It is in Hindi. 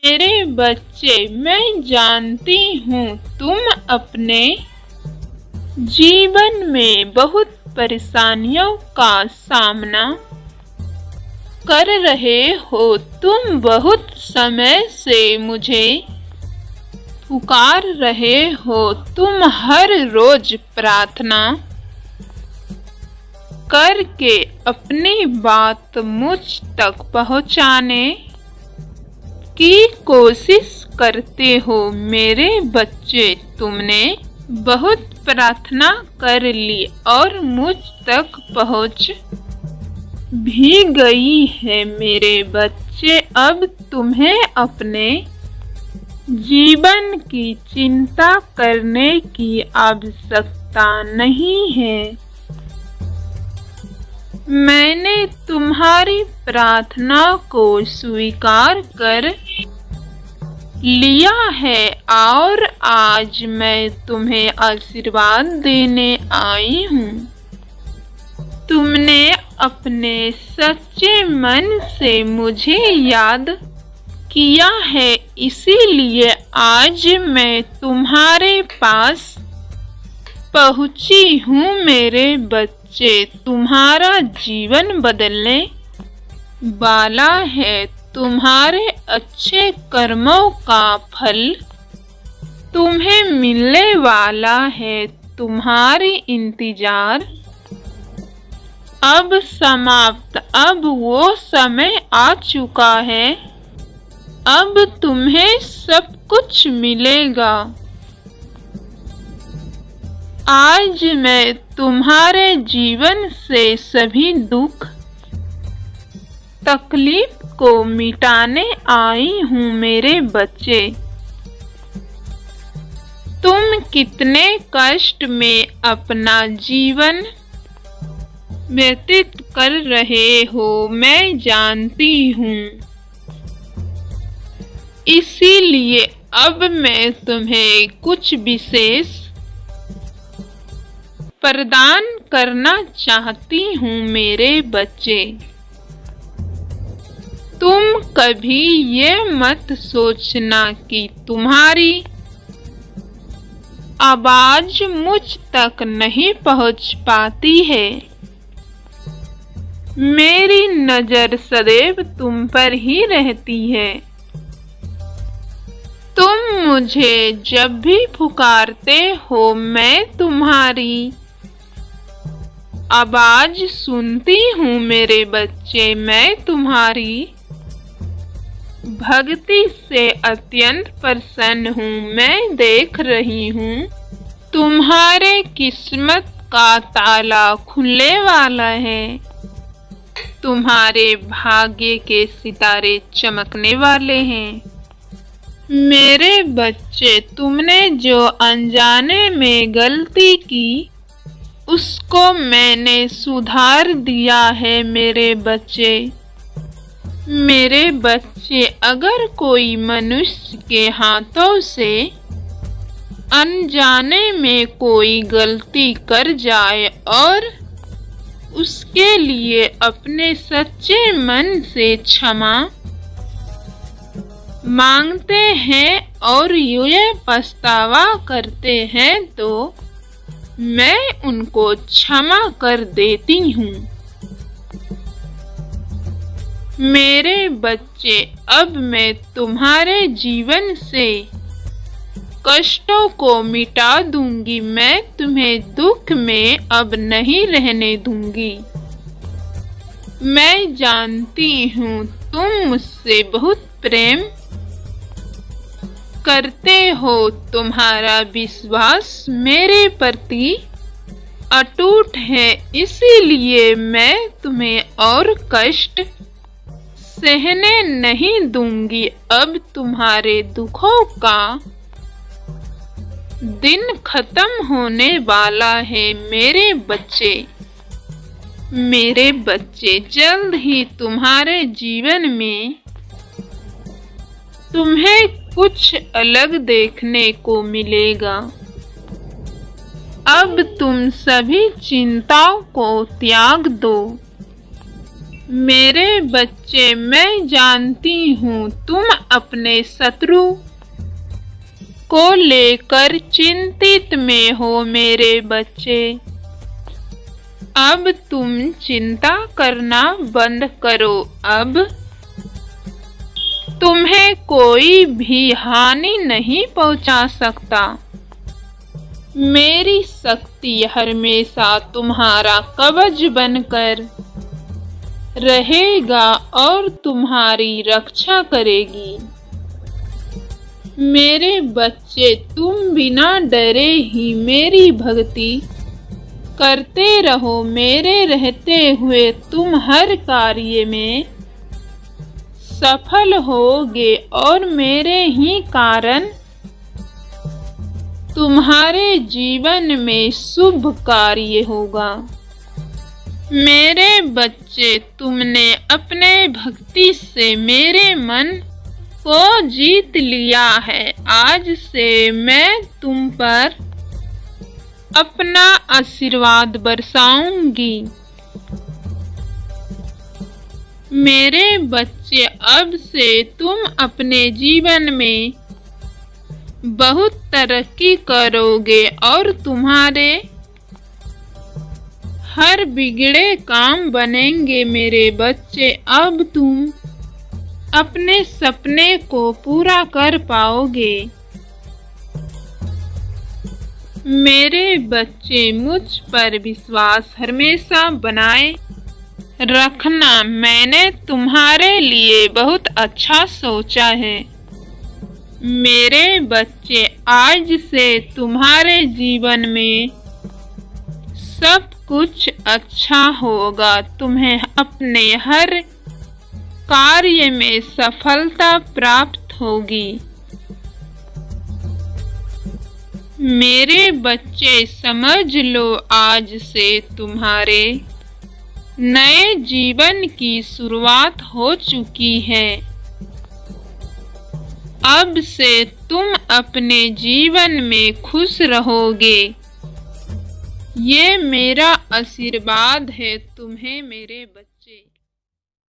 मेरे बच्चे, मैं जानती हूँ तुम अपने जीवन में बहुत परेशानियों का सामना कर रहे हो। तुम बहुत समय से मुझे पुकार रहे हो। तुम हर रोज प्रार्थना करके अपनी बात मुझ तक पहुँचाने की कोशिश करते हो। मेरे बच्चे, तुमने बहुत प्रार्थना कर ली और मुझ तक पहुँच भी गई है। मेरे बच्चे, अब तुम्हें अपने जीवन की चिंता करने की आवश्यकता नहीं है। मैंने तुम्हारी प्रार्थना को स्वीकार कर लिया है और आज मैं तुम्हें आशीर्वाद देने आई हूँ। तुमने अपने सच्चे मन से मुझे याद किया है, इसीलिए आज मैं तुम्हारे पास पहुँची हूँ। मेरे बच्चे, तुम्हारा जीवन बदलने वाला है। तुम्हारे अच्छे कर्मों का फल तुम्हें मिलने वाला है। तुम्हारी इंतजार अब समाप्त। अब वो समय आ चुका है। अब तुम्हें सब कुछ मिलेगा। आज मैं तुम्हारे जीवन से सभी दुख तकलीफ को मिटाने आई हूँ। मेरे बच्चे, तुम कितने कष्ट में अपना जीवन व्यतीत कर रहे हो, मैं जानती हूँ। इसीलिए अब मैं तुम्हें कुछ विशेष प्रदान करना चाहती हूँ। मेरे बच्चे, तुम कभी ये मत सोचना कि तुम्हारी आवाज मुझ तक नहीं पहुँच पाती है। मेरी नजर सदैव तुम पर ही रहती है। तुम मुझे जब भी पुकारते हो, मैं तुम्हारी आवाज सुनती हूँ। मेरे बच्चे, मैं तुम्हारी भक्ति से अत्यंत प्रसन्न हूँ। मैं देख रही हूँ तुम्हारे किस्मत का ताला खुलने वाला है। तुम्हारे भाग्य के सितारे चमकने वाले हैं। मेरे बच्चे, तुमने जो अनजाने में गलती की, उसको मैंने सुधार दिया है। मेरे बच्चे, अगर कोई मनुष्य के हाथों से अनजाने में कोई गलती कर जाए और उसके लिए अपने सच्चे मन से क्षमा मांगते हैं और ये पछतावा करते हैं, तो मैं उनको क्षमा कर देती हूँ। मेरे बच्चे, अब मैं तुम्हारे जीवन से कष्टों को मिटा दूंगी। मैं तुम्हें दुख में अब नहीं रहने दूंगी। मैं जानती हूँ तुम मुझसे बहुत प्रेम करते हो। तुम्हारा विश्वास मेरे प्रति अटूट है, इसीलिए मैं तुम्हें और कष्ट सहने नहीं दूंगी। अब तुम्हारे दुखों का दिन खत्म होने वाला है। मेरे बच्चे, जल्द ही तुम्हारे जीवन में तुम्हें कुछ अलग देखने को मिलेगा। अब तुम सभी चिंताओं को त्याग दो। मेरे बच्चे, मैं जानती हूँ तुम अपने शत्रु को लेकर चिंतित में हो मेरे बच्चे। अब तुम चिंता करना बंद करो। अब तुम्हें कोई भी हानि नहीं पहुंचा सकता। मेरी शक्ति हमेशा तुम्हारा कवच बनकर रहेगा और तुम्हारी रक्षा करेगी। मेरे बच्चे, तुम बिना डरे ही मेरी भक्ति करते रहो। मेरे रहते हुए तुम हर कार्य में सफल होगे और मेरे ही कारण तुम्हारे जीवन में शुभ कार्य होगा। मेरे बच्चे, तुमने अपने भक्ति से मेरे मन को जीत लिया है। आज से मैं तुम पर अपना आशीर्वाद बरसाऊंगी। मेरे बच्चे, अब से तुम अपने जीवन में बहुत तरक्की करोगे और तुम्हारे हर बिगड़े काम बनेंगे। मेरे बच्चे, अब तुम अपने सपने को पूरा कर पाओगे। मेरे बच्चे, मुझ पर विश्वास हमेशा बनाए रखना। मैंने तुम्हारे लिए बहुत अच्छा सोचा है। मेरे बच्चे, आज से तुम्हारे जीवन में सब कुछ अच्छा होगा। तुम्हें अपने हर कार्य में सफलता प्राप्त होगी। मेरे बच्चे, समझ लो, आज से तुम्हारे नए जीवन की शुरुआत हो चुकी है। अब से तुम अपने जीवन में खुश रहोगे। ये मेरा आशीर्वाद है तुम्हें मेरे बच्चे।